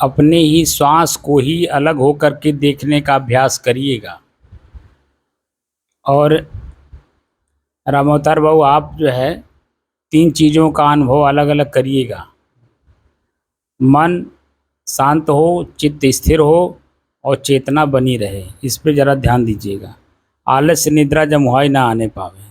अपने ही श्वास को ही अलग होकर के देखने का अभ्यास करिएगा। और रामअवतार बाबू, आप जो है 3 चीज़ों का अनुभव अलग अलग करिएगा। मन शांत हो, चित्त स्थिर हो और चेतना बनी रहे, इस पे ज़रा ध्यान दीजिएगा। आलस्य निद्रा जब मुहाई ना आने पावे।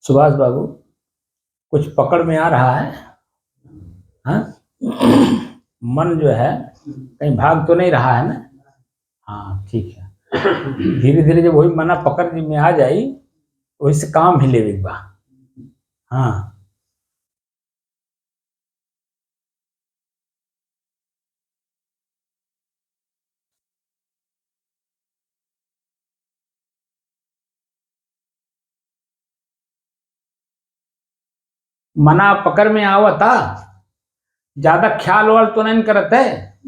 सुभाष बाबू, कुछ पकड़ में आ रहा है? हाँ, मन जो है कहीं भाग तो नहीं रहा है ना? हाँ ठीक है। धीरे धीरे जब वही मना पकड़ में आ जाई, वही से काम ही लेवे बा। हाँ, मना पकड़ में आवता, ज्यादा ख्याल वाल तो नहीं करत है।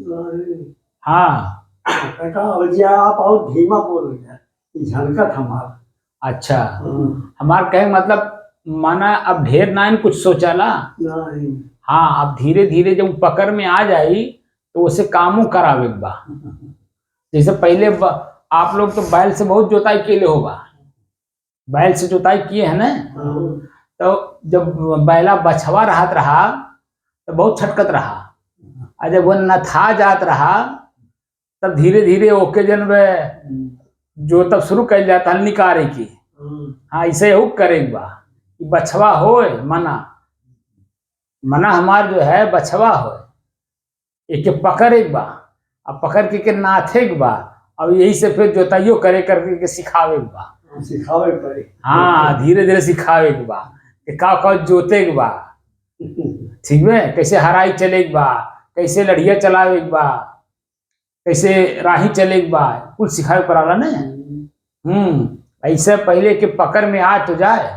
हाँ बेटा भैया आप और धीमा बोल रहे हैं, झलकत हमारा। अच्छा, हमार कहे मतलब माना अब ढेर ना कुछ सोचाला। नहीं हाँ, अब धीरे धीरे जब पकड़ में आ जाई तो उसे कामों करावे के बा। जैसे पहले आप लोग तो बैल से बहुत जोताई केले होगा, बैल से जोताई किए है ना? तो जब बैला बछवा रहत रहा तो बहुत छटकत रहा, और जब वो नथा जात रहा तब धीरे धीरे ओके जन जो तब शुरू कर जाता है निकारे की। हाँ, इसे हो करेगा बा कि बछवा होए मना, मना हमार जो है बछवा होए, एक पकड़ एक बा, अब पकड़ के नाथे के बा, अब यही से फिर जोताइयो करे करके के सिखावे के बा। सिखावे पड़े। हाँ, धीरे धीरे सिखावे के बा कि का जोते के बा, ठीक है, कैसे हराई चले के बा, कैसे लड़िया चलावे के बा, कैसे राही चले के बा, कुल सिखावे पड़ाला ना। ऐसे पहले के पकड़ में आ तो जाए,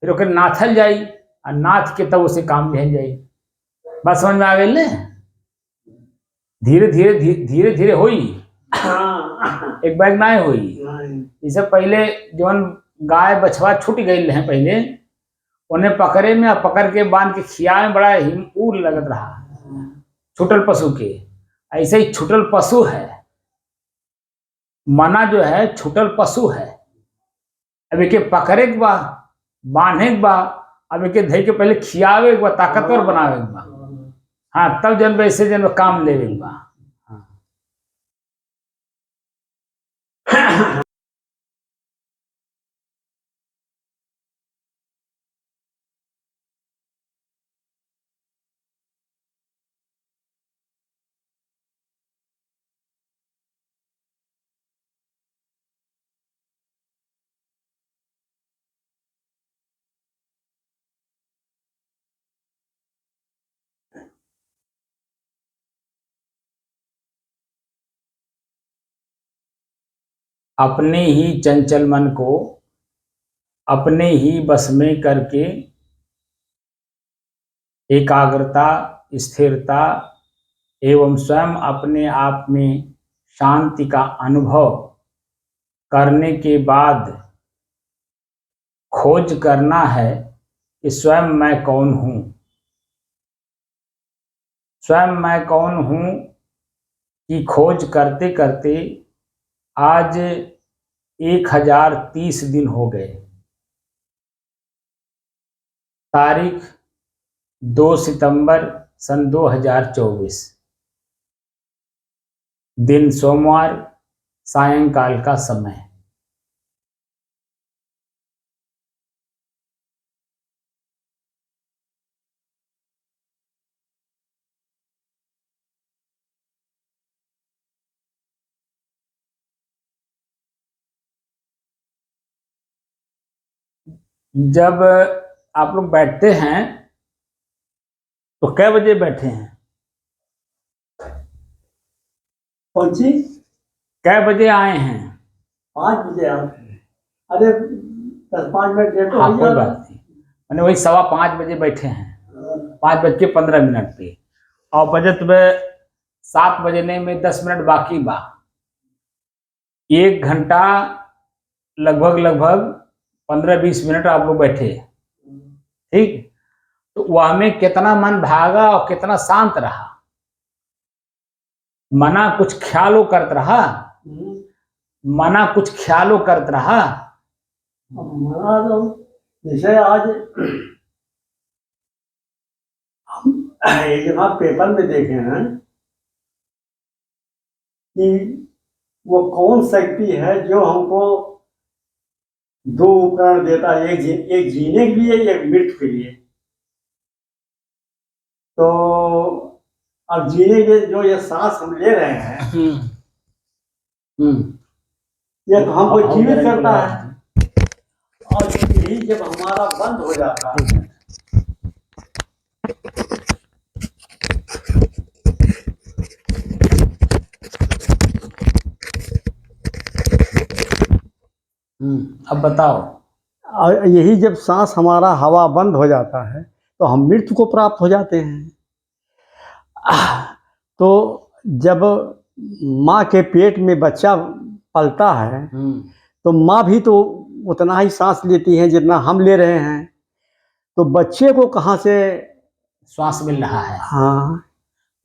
फिर ओके नाथल जाई, और नाथ के तब उसे काम ले जाई। बात समझ में आ गई ने? धीरे धीरे धीरे धीरे होई, एक बैग ना होई। जैसे पहले जौन गाय बछवा छूट गई है पहले, उन्हें पकड़े में और पकड़ के बांध के खिया में बड़ा हिमूर लगत रहा छुटल पशु के। ऐसे ही छुटल पशु है मना, जो है छुटल पशु है। अब एक पकड़े के बा, बांधे के बा, अब एक धै के पहले खियावे के बा, ताकतवर बनावे के बा। हाँ, तब जन वैसे जन काम लेवे के बा। अपने ही चंचल मन को अपने ही बस में करके एकाग्रता, स्थिरता एवं स्वयं अपने आप में शांति का अनुभव करने के बाद खोज करना है कि स्वयं मैं कौन हूँ। स्वयं मैं कौन हूँ की खोज करते करते आज 1030 दिन हो गए। तारीख 2 सितंबर सन 2024, दिन सोमवार, सायंकाल का समय। जब आप लोग बैठते हैं तो कै बजे बैठे हैं? कौन सी? कै बजे आए हैं? 5 बजे आए। अरे 10-5 मिनट लेट हो हाँ, कोई गया। बात नहीं, मैंने वही 5:15 बजे बैठे हैं, 5:15 पे, और बजट में 7 बजने में 10 मिनट बाकी बा। 1 घंटा लगभग लगभग 15-20 मिनट आप लोग बैठे, ठीक? तो वह में कितना मन भागा और कितना शांत रहा। मना कुछ ख्यालों करत रहा, मना कुछ ख्यालों करत रहा। मना तो जैसे आज हम एक जगह पेपर में देखे हैं कि वो कौन शक्ति है जो हमको दो उपकरण देता है, एक जीने के लिए, एक मृत्यु के लिए। तो अब जीने के जो ये सांस हम ले रहे हैं, ये तो हमको जीवित करता है, और यही जब हमारा बंद हो जाता है अब बताओ, और यही जब सांस हमारा हवा बंद हो जाता है तो हम मृत्यु को प्राप्त हो जाते हैं। तो जब माँ के पेट में बच्चा पलता है तो माँ भी तो उतना ही सांस लेती है जितना हम ले रहे हैं। तो बच्चे को कहाँ से श्वास मिल रहा है? हाँ,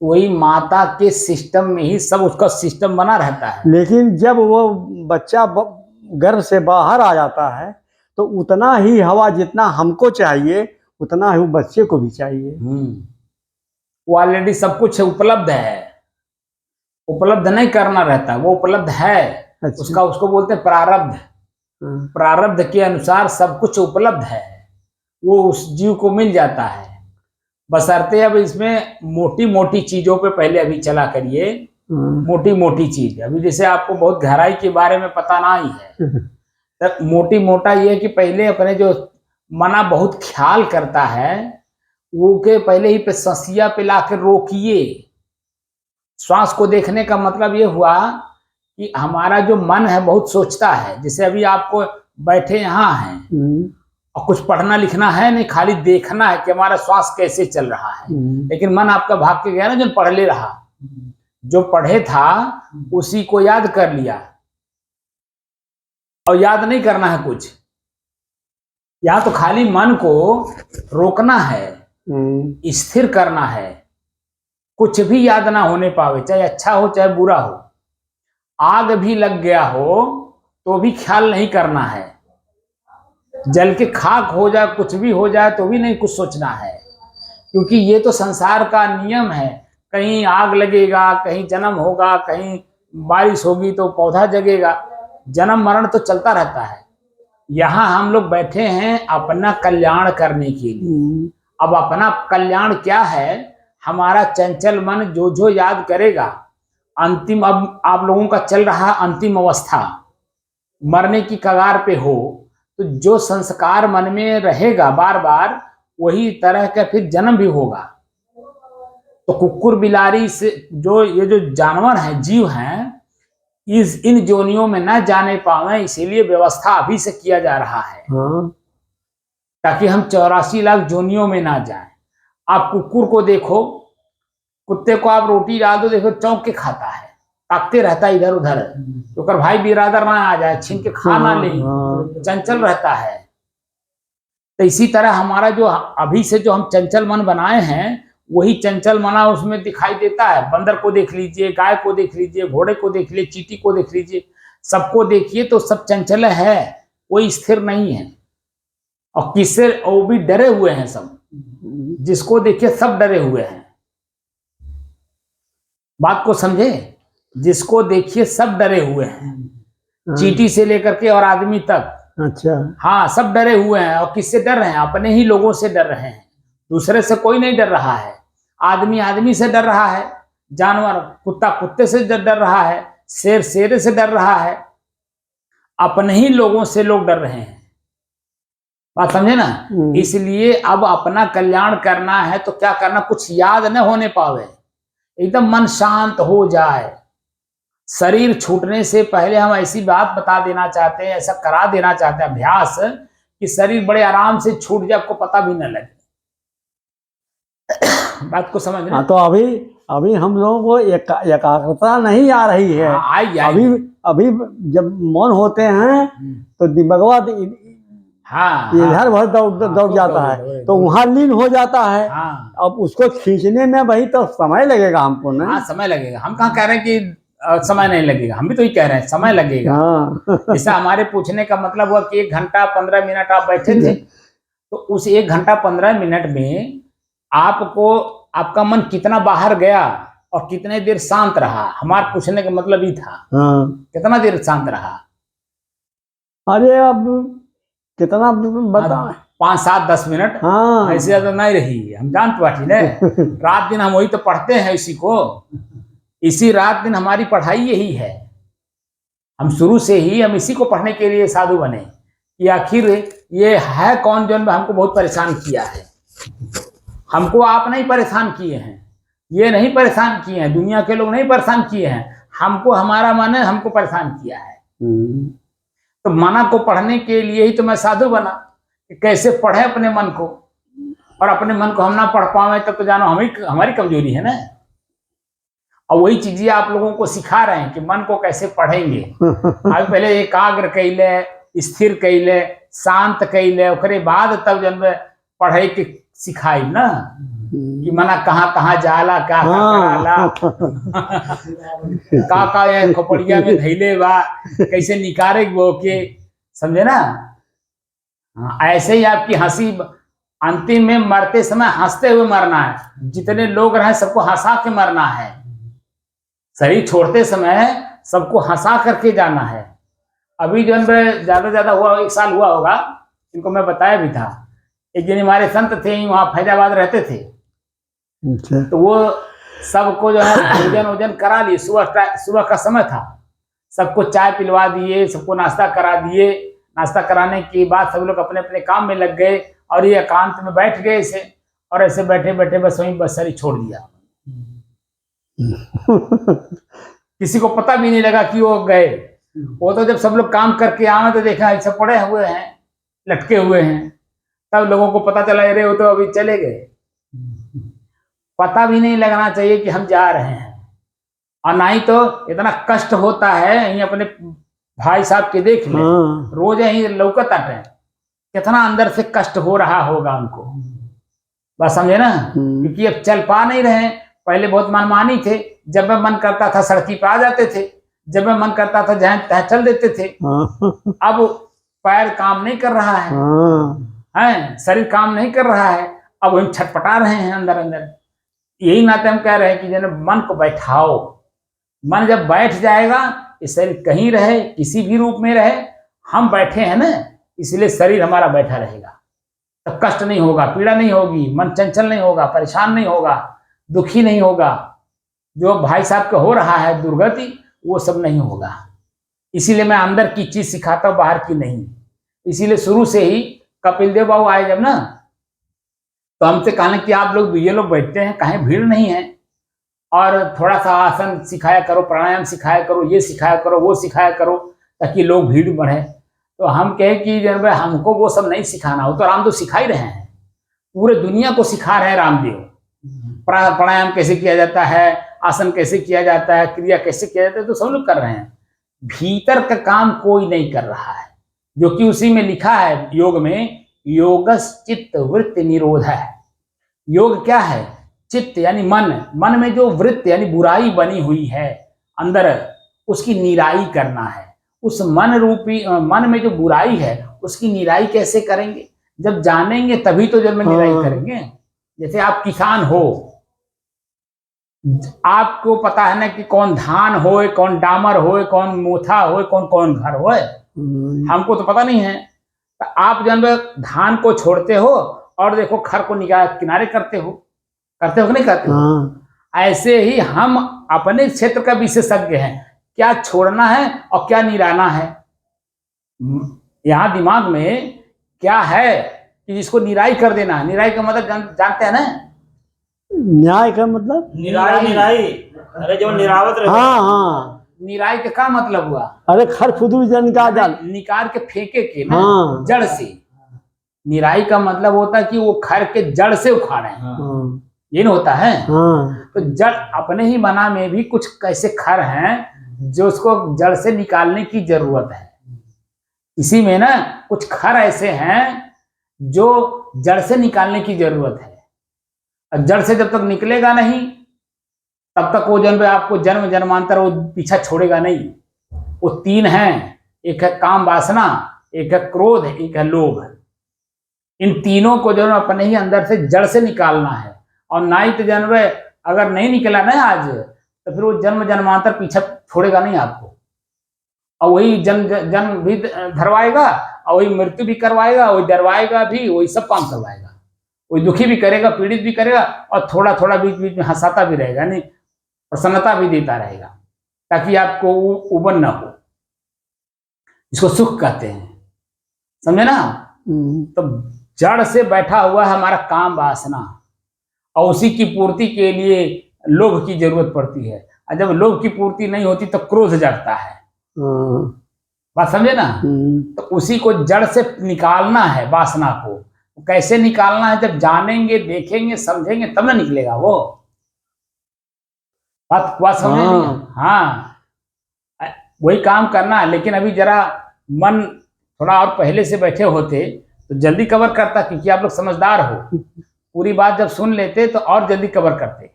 वही माता के सिस्टम में ही सब उसका सिस्टम बना रहता है। लेकिन जब वो बच्चा गर्भ से बाहर आ जाता है तो उतना ही हवा जितना हमको चाहिए उतना ही वो बच्चे को भी चाहिए। वो ऑलरेडी सब कुछ उपलब्ध है, उपलब्ध नहीं करना रहता, वो उपलब्ध है। अच्छा। उसका उसको बोलते हैं प्रारब्ध। प्रारब्ध के अनुसार सब कुछ उपलब्ध है, वो उस जीव को मिल जाता है। बशर्ते अब इसमें मोटी मोटी चीजों पे पहले अभी चला करिए। मोटी मोटी चीज, अभी जैसे आपको बहुत गहराई के बारे में पता नहीं है, तो मोटी मोटा ये कि पहले अपने जो मना बहुत ख्याल करता है वो के पहले ही पे ससिया पे लाकर रोकिए। श्वास को देखने का मतलब ये हुआ कि हमारा जो मन है बहुत सोचता है। जैसे अभी आपको बैठे यहाँ हैं और कुछ पढ़ना लिखना है नहीं, खाली देखना है कि हमारा श्वास कैसे चल रहा है। लेकिन मन आपका भाग के गया ना, जो पढ़ ले रहा, जो पढ़े था उसी को याद कर लिया, और याद नहीं करना है कुछ। यहाँ तो खाली मन को रोकना है, स्थिर करना है, कुछ भी याद ना होने पावे, चाहे अच्छा हो चाहे बुरा हो। आग भी लग गया हो तो भी ख्याल नहीं करना है, जल के खाक हो जाए, कुछ भी हो जाए तो भी नहीं कुछ सोचना है, क्योंकि ये तो संसार का नियम है। कहीं आग लगेगा, कहीं जन्म होगा, कहीं बारिश होगी तो पौधा जगेगा, जन्म मरण तो चलता रहता है। यहाँ हम लोग बैठे हैं अपना कल्याण करने के लिए। अब अपना कल्याण क्या है? हमारा चंचल मन जो जो याद करेगा, अंतिम, अब आप लोगों का चल रहा अंतिम अवस्था, मरने की कगार पे हो, तो जो संस्कार मन में रहेगा बार बार वही तरह का फिर जन्म भी होगा। तो कुकुर बिलारी से जो ये जो जानवर हैं, जीव हैं, इन जोनियों में न जाने पावे, इसीलिए व्यवस्था अभी से किया जा रहा है। ताकि हम 84 लाख जोनियों में ना जाएं। आप कुकुर को देखो, कुत्ते को आप रोटी डाल दो, देखो चौंक के खाता है, ताकते रहता है इधर उधर, तो कर भाई बिरादर ना आ जाए, छीन के खा ना ले, चंचल रहता है। तो इसी तरह हमारा जो अभी से जो हम चंचल मन बनाए हैं, वही चंचल मना उसमें दिखाई देता है। बंदर को देख लीजिए, गाय को देख लीजिए, घोड़े को देख लीजिए, चींटी को देख लीजिए, सबको देखिए तो सब चंचल है, कोई स्थिर नहीं है। और किससे वो भी डरे हुए हैं सब, जिसको देखिए सब डरे हुए हैं। बात को समझे? जिसको देखिए सब डरे हुए हैं, चींटी से लेकर के और आदमी तक। अच्छा, हाँ, सब डरे हुए हैं। और किससे डर रहे हैं? अपने ही लोगों से डर रहे हैं, दूसरे से कोई नहीं डर रहा है। आदमी आदमी से डर रहा है, जानवर कुत्ता कुत्ते से डर रहा है, शेर शेर से डर रहा है, अपने ही लोगों से लोग डर रहे हैं। बात समझे ना? इसलिए अब अपना कल्याण करना है तो क्या करना, कुछ याद न होने पावे, एकदम मन शांत हो जाए। शरीर छूटने से पहले हम ऐसी बात बता देना चाहते हैं, ऐसा करा देना चाहते हैं अभ्यास, कि शरीर बड़े आराम से छूट जाए, आपको पता भी न लगे। बात को समझ रहे? तो अभी हम लोगों को एकाग्रता नहीं आ रही है। आई अभी जब मौन होते हैं तो दिमागवा इधर भर दौड़ जाता है, तो वहां लीन हो जाता है। अब उसको खींचने में वही तो समय लगेगा हमको ना। समय लगेगा। हम कहाँ कह रहे हैं कि समय नहीं लगेगा, हम भी तो ही कह रहे हैं समय लगेगा। जैसा हमारे पूछने का मतलब हुआ कि 1 घंटा 15 मिनट आप बैठे थे, तो उस 1 घंटा 15 मिनट में आपको आपका मन कितना बाहर गया और कितने देर शांत रहा, हमारे पूछने का मतलब ही था। कितना देर शांत रहा? अरे अब कितना बताओ, 5-7-10 मिनट, हाँ ऐसे ज्यादा नहीं रही। हम जानते बाटी ने रात दिन हम वही तो पढ़ते हैं इसी को, इसी रात दिन हमारी पढ़ाई यही है। हम शुरू से ही हम इसी को पढ़ने के लिए साधु बने कि आखिर ये है कौन जो हमको बहुत परेशान किया है। हमको आप नहीं परेशान किए हैं, ये नहीं परेशान किए हैं, दुनिया के लोग नहीं परेशान किए हैं, हमको हमारा मन है हमको परेशान किया है। तो मना को पढ़ने के लिए ही तो मैं साधु बना कि कैसे पढ़े अपने मन को, और अपने मन को हम ना पढ़ पावे तब तो जानो हमारी कमजोरी है ना। और वही चीजें आप लोगों को सिखा रहे हैं कि मन को कैसे पढ़ेंगे। अब पहले एकाग्र कैले, स्थिर कैले, शांत कैले, ओकरे बाद तब जब पढ़े के सिखाई ना कि मना कहाँ कहाँ जाला, क्या कराला, का ये खोपड़िया में धैले बा, कैसे निकारे वो के, समझे ना। ऐसे ही आपकी हंसी अंतिम में मरते समय हंसते हुए मरना है। जितने लोग रहे सबको हंसा के मरना है। शरीर छोड़ते समय सबको हंसा करके जाना है। अभी जो ज्यादा हुआ 1 साल हुआ होगा, इनको मैं बताया भी था। एक दिन हमारे संत थे, वहाँ फैजाबाद रहते थे, तो वो सबको जो है भोजन करा लिए। सुबह का समय था, सबको चाय पिलवा दिए, सबको नाश्ता करा दिए। नाश्ता कराने के बाद सब लोग अपने अपने काम में लग गए और ये एकांत में बैठ गए ऐसे, और ऐसे बैठे बैठे बस वहीं बस शरीर छोड़ दिया। किसी को पता भी नहीं लगा कि वो गए। वो तो जब सब लोग काम करके आए तो देखा ऐसे पड़े हुए हैं, लटके हुए हैं, तब लोगों को पता चला अरे वो तो अभी चले गए। पता भी नहीं लगना चाहिए कि हम जा रहे हैं। और ना ही तो इतना कष्ट होता है। यहीं अपने भाई साहब के देख ले, रोज यहीं लौकत आते हैं, कितना अंदर से कष्ट हो रहा होगा उनको, बस समझे ना। क्योंकि अब चल पा नहीं रहे। पहले बहुत मनमानी थे, जब मैं मन करता था सड़की पे आ जाते थे, जब मैं मन करता था जहाँ तहाँ चल देते थे। अब पैर काम नहीं कर रहा है, शरीर काम नहीं कर रहा है, अब हम छटपटा रहे हैं अंदर अंदर। यही नाते हम कह रहे हैं कि जब मन को बैठाओ, मन जब बैठ जाएगा, ये शरीर कहीं रहे किसी भी रूप में रहे, हम बैठे हैं ना, इसलिए शरीर हमारा बैठा रहेगा। तब कष्ट नहीं होगा, पीड़ा नहीं होगी, मन चंचल नहीं होगा, परेशान नहीं होगा, दुखी नहीं होगा। जो भाई साहब का हो रहा है दुर्गति, वो सब नहीं होगा। इसीलिए मैं अंदर की चीज सिखाता हूँ, बाहर की नहीं। इसीलिए शुरू से ही कपिल देव बाबू आए जब ना, तो हमसे कहने कि आप लोग ये लोग बैठते हैं, कहीं भीड़ नहीं है, और थोड़ा सा आसन सिखाया करो, प्राणायाम सिखाया करो, ये सिखाया करो, वो सिखाया करो, ताकि लोग भीड़ बढ़े। तो हम कहे कि जब हमको वो सब नहीं सिखाना हो, तो रामदेव सिखा ही रहे हैं, पूरे दुनिया को सिखा रहे हैं रामदेव। प्राणायाम कैसे किया जाता है, आसन कैसे किया जाता है, क्रिया कैसे किया जाता है, तो सब लोग कर रहे हैं। भीतर का काम कोई नहीं कर रहा है, जो कि उसी में लिखा है योग में, योगश्चित्त वृत्ति निरोध है। योग क्या है? चित्त यानी मन, मन में जो वृत्ति यानी बुराई बनी हुई है अंदर, उसकी निराई करना है। उस मन रूपी मन में जो बुराई है उसकी निराई कैसे करेंगे? जब जानेंगे तभी तो जब में निराई करेंगे। जैसे आप किसान हो, आपको पता है ना कि कौन धान होए, कौन डामर होए, कौन मोथा होए, कौन कौन घर होए। हमको तो पता नहीं है। तो आप जब धान को छोड़ते हो और देखो खर को निकाल किनारे करते हो कि नहीं करते हो? ऐसे ही हम अपने क्षेत्र का विशेषज्ञ हैं, क्या छोड़ना है और क्या निराना है। यहाँ दिमाग में क्या है कि जिसको निराई कर देना है। निराई का मतलब जानते हैं ना? न्याय का मतलब निराई, अरे जो निरावत रहता है। हाँ निराई का क्या मतलब हुआ? अरे खर फुदू निकाल के फेंके के ना, जड़ से। निराई का मतलब होता है कि वो खर के जड़ से उखाड़े, ये नहीं होता है। तो जड़ अपने ही मना में भी कुछ कैसे खर हैं जो उसको जड़ से निकालने की जरूरत है। इसी में ना कुछ खर ऐसे हैं जो जड़ से निकालने की जरूरत है। जड़ से जब तक निकलेगा नहीं तब तक वो जन्म आपको जन्म जन्मांतर वो पीछा छोड़ेगा नहीं। वो 3 हैं, एक है काम वासना, एक है क्रोध, एक है लोभ। इन तीनों को जो अपने ही अंदर से जड़ से निकालना है। और ना ही तो जन्म अगर नहीं निकला ना आज, तो फिर वो जन्म जन्मांतर पीछा छोड़ेगा नहीं आपको, और वही जन्म भी धरवाएगा और वही मृत्यु भी करवाएगा, वही डरवाएगा भी, वही सब काम करवाएगा, वही दुखी भी करेगा, पीड़ित भी करेगा, और थोड़ा थोड़ा बीच बीच में हंसाता भी रहेगा, नहीं प्रसन्नता भी देता रहेगा, ताकि आपको उबन ना हो। इसको सुख कहते हैं, समझे ना। तो जड़ से बैठा हुआ है हमारा काम वासना, और उसी की पूर्ति के लिए लोभ की जरूरत पड़ती है, और जब लोभ की पूर्ति नहीं होती तो क्रोध जगता है। बात समझे ना। तो उसी को जड़ से निकालना है, वासना को। कैसे निकालना है? जब जानेंगे, देखेंगे, समझेंगे, तब ना निकलेगा वो। बात समझे नहीं? हाँ, वही काम करना है। लेकिन अभी जरा मन थोड़ा और पहले से बैठे होते तो जल्दी कवर करता, क्योंकि आप लोग समझदार हो। पूरी बात जब सुन लेते तो और जल्दी कवर करते,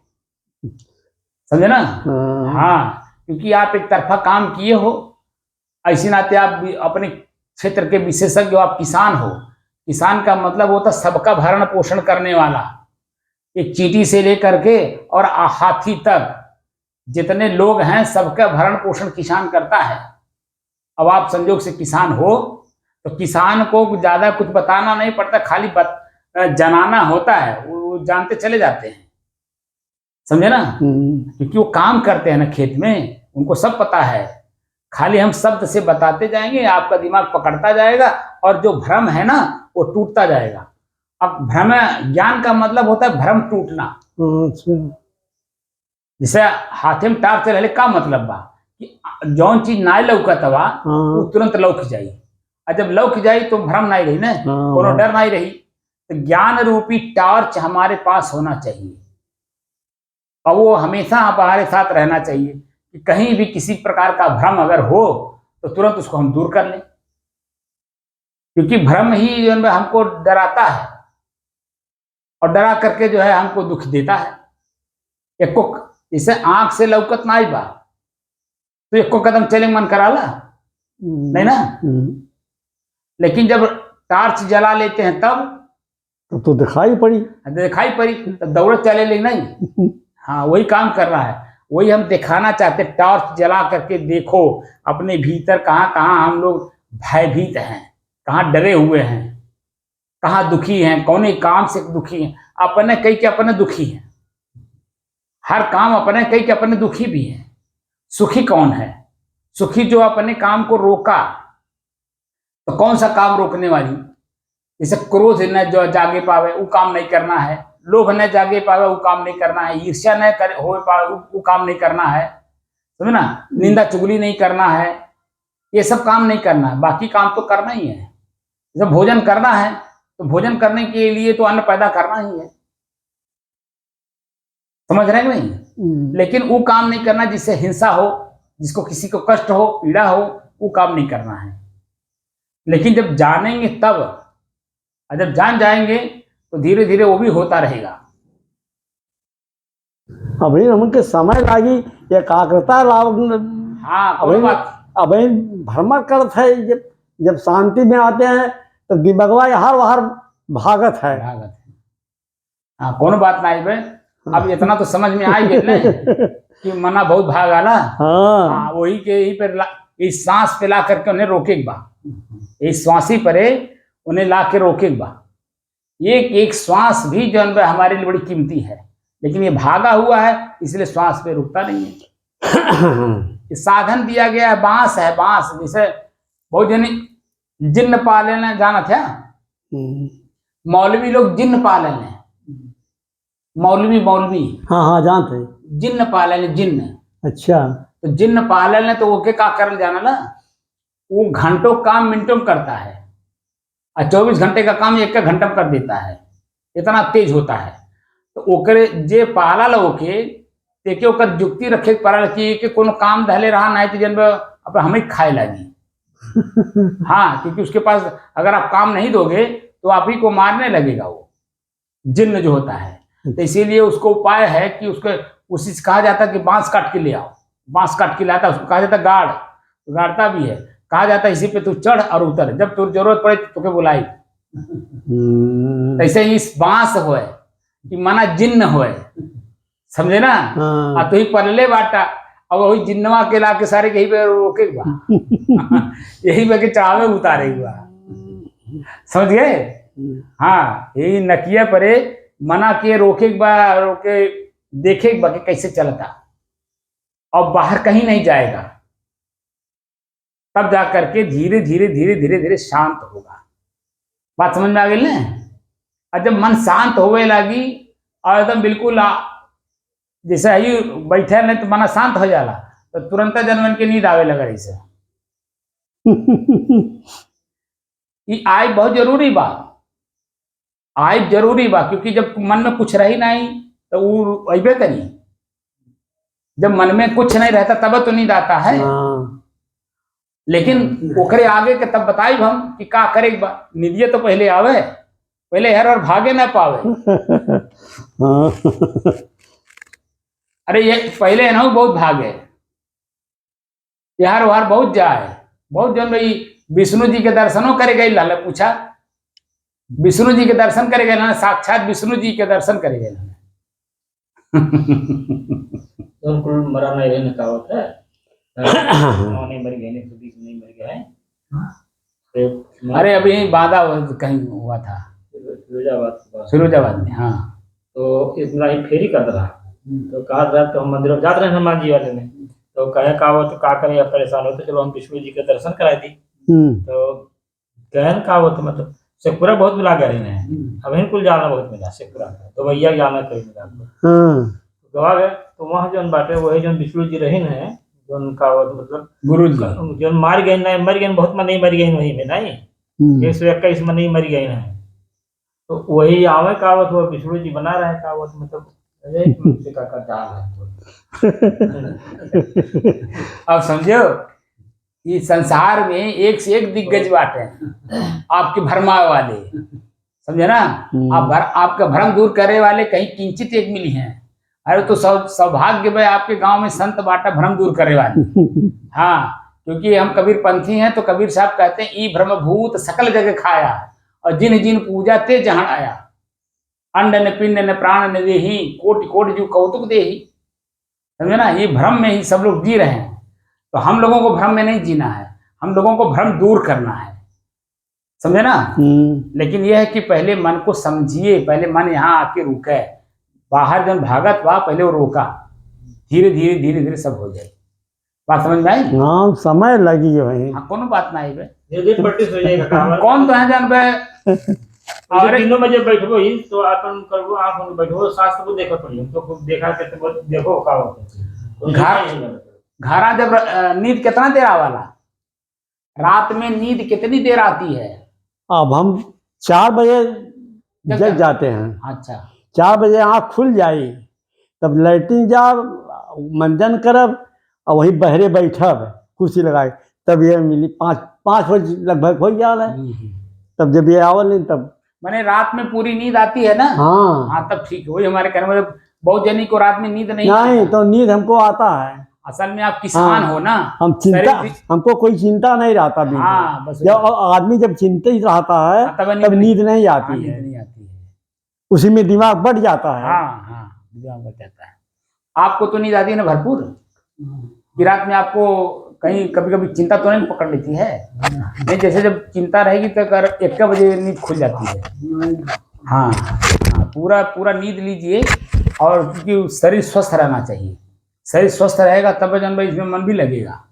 समझे ना। हाँ, क्योंकि आप एक तरफा काम किए हो, ऐसी नाते आप अपने क्षेत्र के विशेषज्ञ हो, आप किसान हो। किसान का मतलब होता सबका भरण पोषण करने वाला, एक चींटी से लेकर के और हाथी तक जितने लोग हैं सबका भरण पोषण किसान करता है। अब आप संजोग से किसान हो तो किसान को ज्यादा कुछ बताना नहीं पड़ता, खाली जनाना होता है, वो जानते चले जाते हैं, समझे ना। क्योंकि वो काम करते हैं ना खेत में, उनको सब पता है। खाली हम शब्द से बताते जाएंगे, आपका दिमाग पकड़ता जाएगा, और जो भ्रम है ना वो टूटता जाएगा। अब भ्रम, ज्ञान का मतलब होता है भ्रम टूटना। जैसे हाथे में टार्च रहले का मतलब बा कि जौन चीज ना लौकत बा वो तुरंत लौक जाई, और जब लौक जाई तो भ्रम नहीं रही ना, कोनो डर नहीं रही। तो ज्ञान रूपी टार्च हमारे पास होना चाहिए, और वो हमेशा हमारे साथ रहना चाहिए कि कहीं भी किसी प्रकार का भ्रम अगर हो तो तुरंत उसको हम दूर कर लें, क्योंकि भ्रम ही जो है हमको डराता है, और डरा करके जो है हमको दुख देता है। एको जैसे आंख से लौकत ना आई बा तो एको कदम चले मन कराला नहीं ना। लेकिन जब टार्च जला लेते हैं तब तो दिखाई पड़ी तो दौड़त चले ले नहीं। हाँ, वही काम कर रहा है, वही हम दिखाना चाहते। टॉर्च जला करके देखो अपने भीतर कहाँ कहाँ हम लोग भयभीत हैं, कहाँ डरे हुए हैं, कहाँ दुखी हैं, कौन काम से दुखी हैं। अपने कई के अपने दुखी हैं, हर काम अपने कई के अपने दुखी भी हैं। सुखी कौन है? सुखी जो अपने काम को रोका। तो कौन सा काम रोकने वाली? जैसे क्रोध न जो जागे पावे वो काम नहीं करना है, लोभ न जागे पावे वो काम नहीं करना है, ईर्ष्या न हो पावे वो काम नहीं करना है, समझ ना। निंदा चुगली नहीं करना है, ये सब काम नहीं करना है। बाकी काम तो करना ही है। जब भोजन करना है तो भोजन करने के लिए तो अन्न पैदा करना ही है, समझ रहे हैं कि नहीं। लेकिन वो काम नहीं करना जिससे हिंसा हो, जिसको किसी को कष्ट हो, पीड़ा हो, वो काम नहीं करना है। लेकिन जब जानेंगे तब, और जब जान जाएंगे तो धीरे धीरे वो भी होता रहेगा। अभी हमके समय लागी एकाग्रता लाभ। हाँ, अभी भ्रमण करत है, जब शांति में आते हैं तो दिमागवा हर वहर भागत है। हाँ, कौन बात ना आई। अब इतना तो समझ में आ गया कि मना बहुत भाग आला। हाँ, वही के यही पर इस सांस पे ला करके उन्हें रोके बा, इस श्वासी पर उन्हें ला के रोके बा। एक एक श्वास भी जो हमारे लिए बड़ी कीमती है, लेकिन ये भागा हुआ है इसलिए श्वास पे रुकता नहीं है। साधन दिया गया है, बांस है, बांस। जैसे बहुत जन जिन्न पालने जाना था, मौलवी लोग जिन्न पालने, मौलवी हाँ जानते, जिन्न पालने, जिन्न। अच्छा, तो जिन्न पालने तो वो के का करल जाना ना, वो घंटों काम मिनटों में करता है, और 24 घंटे का काम 1 घंटा में कर देता है, इतना तेज होता है। तो ओकरे जे पाला लो के तेके ओकर जुक्ति रखे पड़ल कि कोनो काम धले रहा नहीं तो जन अब हमें खाए लगी। हाँ, क्योंकि उसके पास अगर आप काम नहीं दोगे तो आप ही को मारने लगेगा वो जिन्न जो होता है। तो इसीलिए उसको उपाय है कि उसको उसी से कहा जाता है कि बांस काट के ले आओ, बांस काट के लाता, उसको कहा जाता गाड़, गाड़ता भी है। कहा जाता है इसी पे तू चढ़ और उतर, जब तुझे जरूरत पड़े तो तुके बुलाई। ऐसे इस बांस होए कि मना जिन्न होए, समझे ना। और तू ही पलले बाटा, अब वही जिन्नवा के ला के सारे यही पे रोके बा। यही पे के चढ़ावे उतारे हुआ। समझ गए। हाँ, यही नकिया परे मना के रोके के बा, रोके देखे के बा कि कैसे चलता, और बाहर कहीं नहीं जाएगा, तब जा करके धीरे धीरे धीरे धीरे धीरे शांत होगा। बात समझ में आ गई ना। और जब मन शांत होवे लगी और एकदम बिल्कुल जैसे ही बैठे नहीं तो मना शांत हो जाला, तो तुरंत जनवन के नींद आवे लगा ऐसे। ये आय बहुत जरूरी बा, आय जरूरी बा, क्योंकि जब मन में कुछ रही नहीं तो वो अबे करी। जब मन में कुछ नहीं रहता तब तो नींद आता है। लेकिन ओकरे आगे के तब बताई हम कि का करे बा। नींदिए तो पहले आवे, पहले हर और भागे ना पावे। अरे ये पहले है ना बहुत भागे, यार वार बहुत जाए, बहुत जन भाई विष्णु जी के दर्शनों करे गए। लाला पूछा विष्णु जी के दर्शन करे गए, साक्षात विष्णु जी के दर्शन करे गए। तो मरा नहीं रहने का होता है, नहीं मर गए, नहीं मर गया है। अरे अभी बाधा कहीं हुआ था फिरोजाबाद में। हाँ, तो इतना ही फेरी कर रहा, तो कहा तो हम मंदिर जाते रहे हनुमान जी वाले में, तो कहे का वो तो का करे, अब परेशान होते चलो हम विष्णु जी के दर्शन कराए दी। तो कहन का वो तो मतलब शेखपुरा बहुत मिला गए हैं, अब इनको जाना बहुत मिला शेखपुरा, तो भैया जाना कहीं मिला गवा गए। तो वहाँ जो बाटे वही जो विष्णु जी रही है, जो उनका वो मतलब गुरु जी जो मार गए नहीं, मर गए बहुत मन नहीं मर गई वही में नहीं, 121 मन नहीं मर गए हैं। तो वही आवे कावत वो विष्णु जी बना रहे कावत, मतलब का जाल है। अब समझो कि संसार में एक से एक दिग्गज बाटे हैं आपके भरमावे वाले, समझे ना। आपका भ्रम दूर करे वाले कहीं किंचित एक मिली हैं। अरे तो सौभाग्य भाई आपके गांव में संत बाटा भ्रम दूर करे वाले। हाँ, क्योंकि हम कबीर पंथी हैं, तो कबीर साहब कहते हैं ई भ्रम भूत सकल जगह खाया, और जिन जिन पूजा ते जहां आया, अंड न पिंड न प्राण न देही, कोटि कोटि जो कौतुक देही। समझे ना, ये भ्रम में ही सब लोग जी रहे हैं। तो हम लोगों को भ्रम में नहीं जीना है, हम लोगों को भ्रम दूर करना है, समझे ना। लेकिन यह है कि पहले मन को समझिए, पहले मन यहाँ आके रुके, बाहर जब भागत हुआ पहले वो रोका, धीरे धीरे धीरे धीरे सब हो जाए। बात समझ में आई। हाँ, समय लगी जो है। हाँ, कोनो बात नहीं है, प्रैक्टिस हो जाएगा। कौन तो है जान बे। और दिनों में जब बैठो ही तो अपन करबो, आंख में बैठो, शास्त्र को देखो पड़ी, तो खूब देखा करते बहुत देखो का होता है। घरा जब नींद कितना देर आवाला, रात में नींद कितनी देर आती है। अब हम 4 बजे जग जाते हैं। अच्छा, 4 बजे आँख खुल जाई, तब लैट्रिन जाब, मंजन करब, और वही बहरे बैठब कुर्सी लगाए, तब ये मिली 5 बजे लगभग हो जाला। तब जब ये आवल नहीं तब मैंने रात में पूरी नींद आती है ना। हाँ, तब ठीक है। वही हमारे कहने में बहुत जनी को रात में नींद नहीं तो नींद हमको आता है। असल में आप किसान हो ना, हमको कोई चिंता नहीं रहता। हाँ, बस जब आदमी जब चिंतित रहता है तब नींद नहीं आती है, उसी में दिमाग बढ़ जाता है। हाँ, दिमाग बढ़ जाता है। आपको तो नींद आती है ना भरपूर, कि रात में आपको कहीं कभी कभी चिंता तो नहीं पकड़ लेती है। नहीं, जैसे जब चिंता रहेगी तो 1 बजे नींद खुल जाती है। हाँ, पूरा पूरा नींद लीजिए, और क्योंकि शरीर स्वस्थ रहना चाहिए। शरीर स्वस्थ रहेगा तब जन भाई इसमें मन भी लगेगा।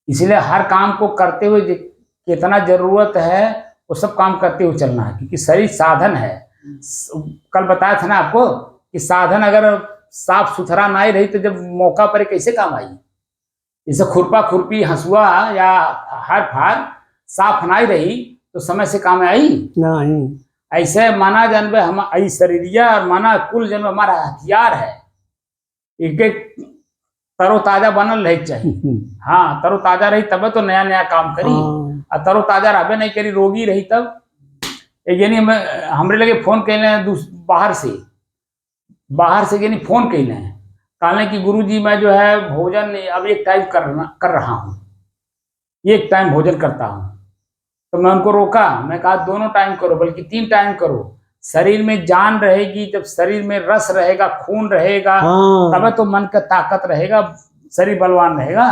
इसलिए हर काम को करते हुए कितना जरूरत है वो सब काम करते हुए चलना है, क्योंकि शरीर साधन है। कल बताया था ना आपको कि साधन अगर साफ सुथरा नहीं रही तो जब मौका पर कैसे काम आई। जैसे खुरपा खुरपी हंसुआ या हार फार साफ नहीं रही तो समय से काम आई नहीं। ऐसे माना जन्म हम शरीरिया और माना कुल जन्म हमारा हथियार है, एक एक तरोताजा बनल रहे चाहिए। हाँ, तरोताजा रही तब तो नया नया काम करी, और तरोताजा रहबे नहीं करी, रोगी रही तब। यानी हमरे लगे फोन कैले बाहर से यानी फोन कैले हैं, कहने कि गुरुजी मैं जो है भोजन अब एक टाइम कर रहा हूँ, एक टाइम भोजन करता हूँ। तो मैं उनको रोका, मैं कहा दोनों टाइम करो, बल्कि 3 टाइम करो। शरीर में जान रहेगी, जब शरीर में रस रहेगा, खून रहेगा, तब तो मन का ताकत रहेगा, शरीर बलवान रहेगा।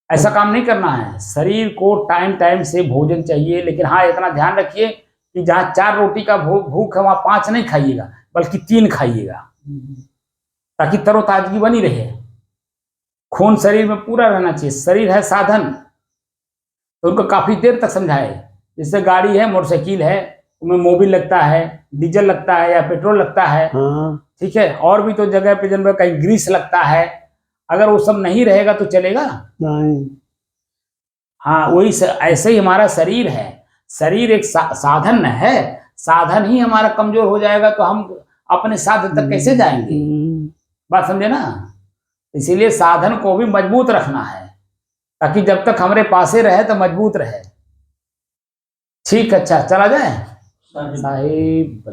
ऐसा काम नहीं करना है। शरीर को टाइम टाइम से भोजन चाहिए, लेकिन हाँ इतना ध्यान रखिए कि जहाँ 4 रोटी का भूख है वहां 5 नहीं खाइएगा, बल्कि 3 खाइएगा, ताकि तरोताजगी बनी रहे, खून शरीर में पूरा रहना चाहिए। शरीर है साधन, तो उनको काफी देर तक समझाए। जैसे गाड़ी है, मोटरसाइकिल है, उसमें मोबिल लगता है, डीजल लगता है या पेट्रोल लगता है, ठीक है, और भी तो जगह पे जब कहीं ग्रीस लगता है, अगर वो सब नहीं रहेगा तो चलेगा नहीं। हाँ वही ऐसे ही हमारा शरीर है। शरीर एक साधन है, साधन ही हमारा कमजोर हो जाएगा तो हम अपने साधन तक कैसे जाएंगे? बात समझे ना? इसीलिए साधन को भी मजबूत रखना है, ताकि जब तक हमारे पासे रहे तो मजबूत रहे। ठीक, अच्छा चला जाए साहिब।